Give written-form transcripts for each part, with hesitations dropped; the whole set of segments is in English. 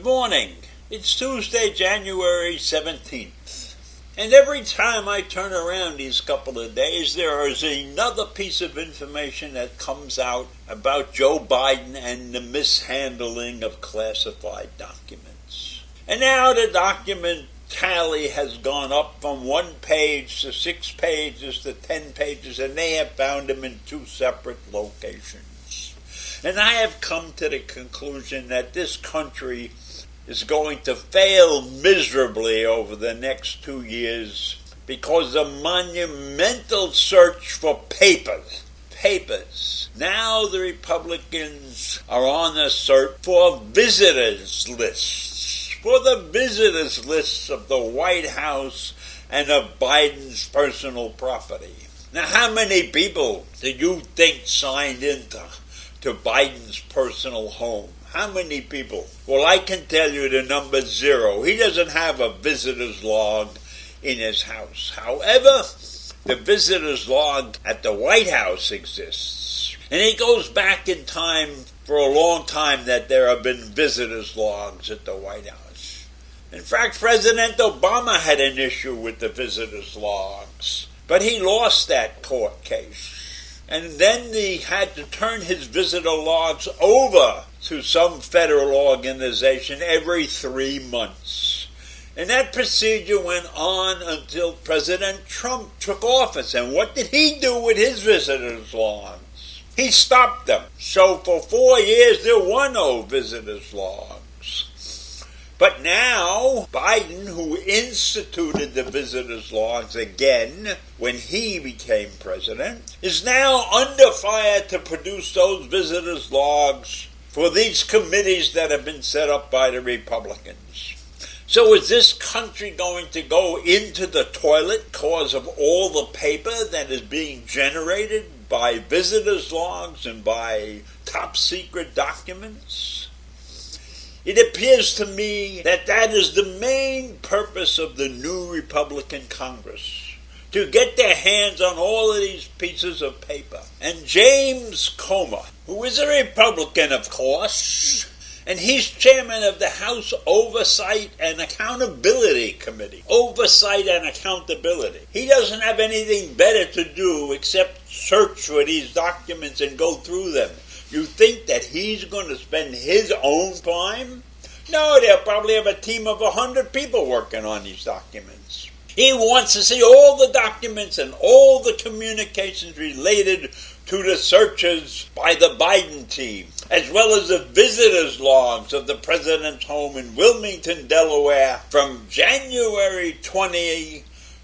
Good morning. It's Tuesday, January 17th. And every time I turn around these couple of days, there is another piece of information that comes out about Joe Biden and the mishandling of classified documents. And now the document tally has gone up from 1 page to 6 pages to 10 pages, and they have found him in 2 separate locations. And I have come to the conclusion that this country is going to fail miserably over the next 2 years because of monumental search for papers. Now the Republicans are on a search for visitors lists, of the White House and of Biden's personal property. Now, how many people do you think signed into Biden's personal home? How many people? Well, I can tell you the number 0. He doesn't have a visitor's log in his house. However, the visitor's log at the White House exists. And it goes back in time for a long time that there have been visitor's logs at the White House. In fact, President Obama had an issue with the visitor's logs, but he lost that court case. And then he had to turn his visitor logs over to some federal organization every 3 months. And that procedure went on until President Trump took office. And what did he do with his visitors' logs? He stopped them. So for 4 years there were no visitors' logs. But now, Biden, who instituted the visitors' logs again when he became president, is now under fire to produce those visitors' logs for these committees that have been set up by the Republicans. So is this country going to go into the toilet because of all the paper that is being generated by visitors' logs and by top-secret documents? It appears to me that that is the main purpose of the new Republican Congress, to get their hands on all of these pieces of paper. And James Comer, who is a Republican, of course, and he's chairman of the House Oversight and Accountability Committee. Oversight and accountability. He doesn't have anything better to do except search for these documents and go through them. You think that he's going to spend his own time? No, they'll probably have a team of 100 people working on these documents. He wants to see all the documents and all the communications related to the searches by the Biden team, as well as the visitors' logs of the president's home in Wilmington, Delaware, from January 20,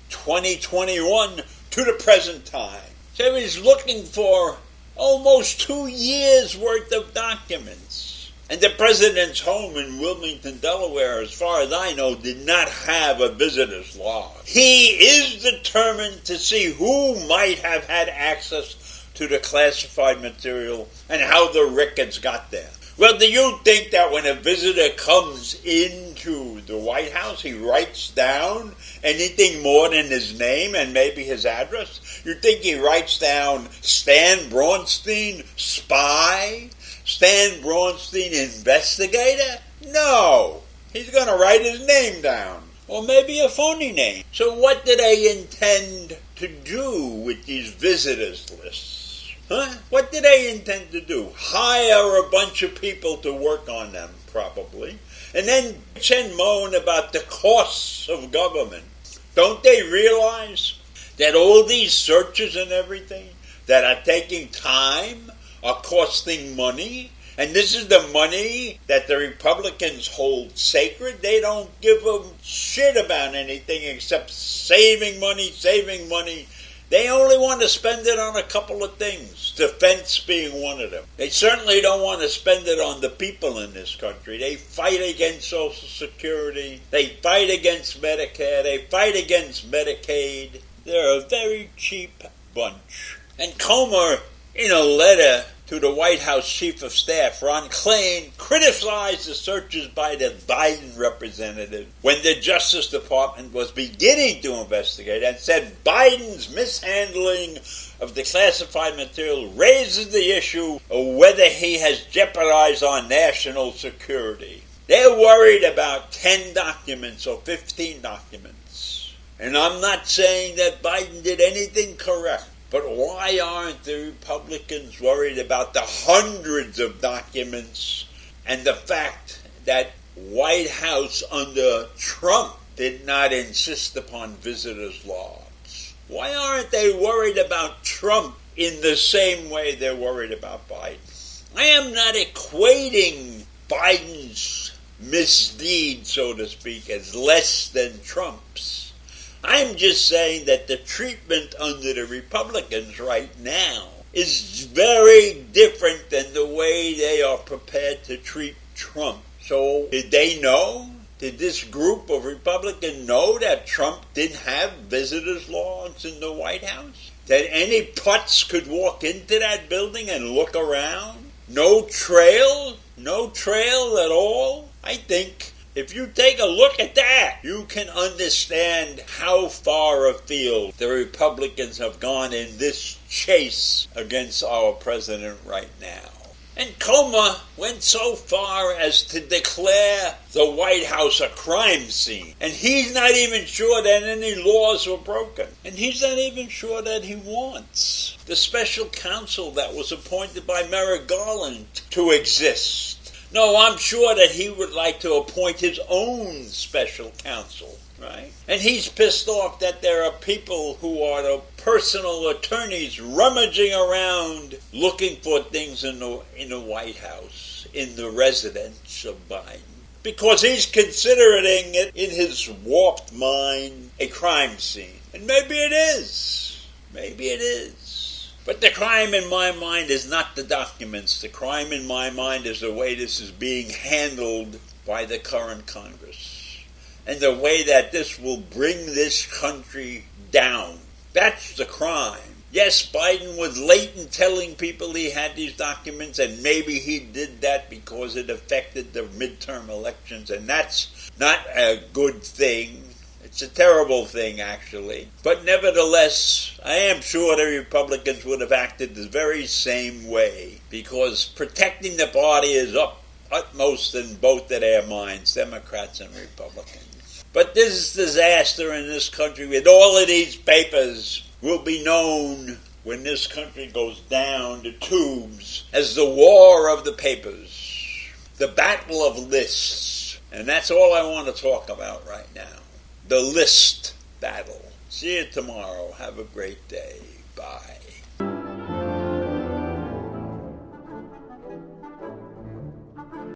2021 to the present time. So he's looking for almost 2 years' worth of documents. And the president's home in Wilmington, Delaware, as far as I know, did not have a visitor's log. He is determined to see who might have had access to the classified material and how the records got there. Well, do you think that when a visitor comes into the White House, he writes down anything more than his name and maybe his address? You think he writes down Stan Braunstein, spy? Stan Braunstein, investigator? No. He's going to write his name down. Or maybe a phony name. So what do they intend to do with these visitors lists? What do they intend to do? Hire a bunch of people to work on them, probably. And then bitch and moan about the costs of government. Don't they realize that all these searches and everything that are taking time are costing money? And this is the money that the Republicans hold sacred. They don't give a shit about anything except saving money. They only want to spend it on a couple of things, defense being one of them. They certainly don't want to spend it on the people in this country. They fight against Social Security. They fight against Medicare. They fight against Medicaid. They're a very cheap bunch. And Comer, in a letter to the White House Chief of Staff, Ron Klain, criticized the searches by the Biden representative when the Justice Department was beginning to investigate, and said Biden's mishandling of the classified material raises the issue of whether he has jeopardized our national security. They're worried about 10 documents or 15 documents. And I'm not saying that Biden did anything correct. But why aren't the Republicans worried about the hundreds of documents and the fact that White House under Trump did not insist upon visitors' logs? Why aren't they worried about Trump in the same way they're worried about Biden? I am not equating Biden's misdeed, so to speak, as less than Trump's. I'm just saying that the treatment under the Republicans right now is very different than the way they are prepared to treat Trump. So did they know? Did this group of Republicans know that Trump didn't have visitors' logs in the White House? That any putz could walk into that building and look around? No trail? No trail at all? I think if you take a look at that, you can understand how far afield the Republicans have gone in this chase against our president right now. And Comer went so far as to declare the White House a crime scene. And he's not even sure that any laws were broken. And he's not even sure that he wants the special counsel that was appointed by Merrick Garland to exist. No, I'm sure that he would like to appoint his own special counsel, right? And he's pissed off that there are people who are the personal attorneys rummaging around looking for things in the White House, in the residence of Biden, because he's considering it in his warped mind a crime scene. And maybe it is. Maybe it is. But the crime in my mind is not the documents. The crime in my mind is the way this is being handled by the current Congress. And the way that this will bring this country down. That's the crime. Yes, Biden was late in telling people he had these documents, and maybe he did that because it affected the midterm elections, and that's not a good thing. It's a terrible thing, actually. But nevertheless, I am sure the Republicans would have acted the very same way, because protecting the party is utmost in both of their minds, Democrats and Republicans. But this disaster in this country, with all of these papers, will be known when this country goes down the tubes as the war of the papers, the battle of lists. And that's all I want to talk about right now. The list battle. See you tomorrow. Have a great day. Bye.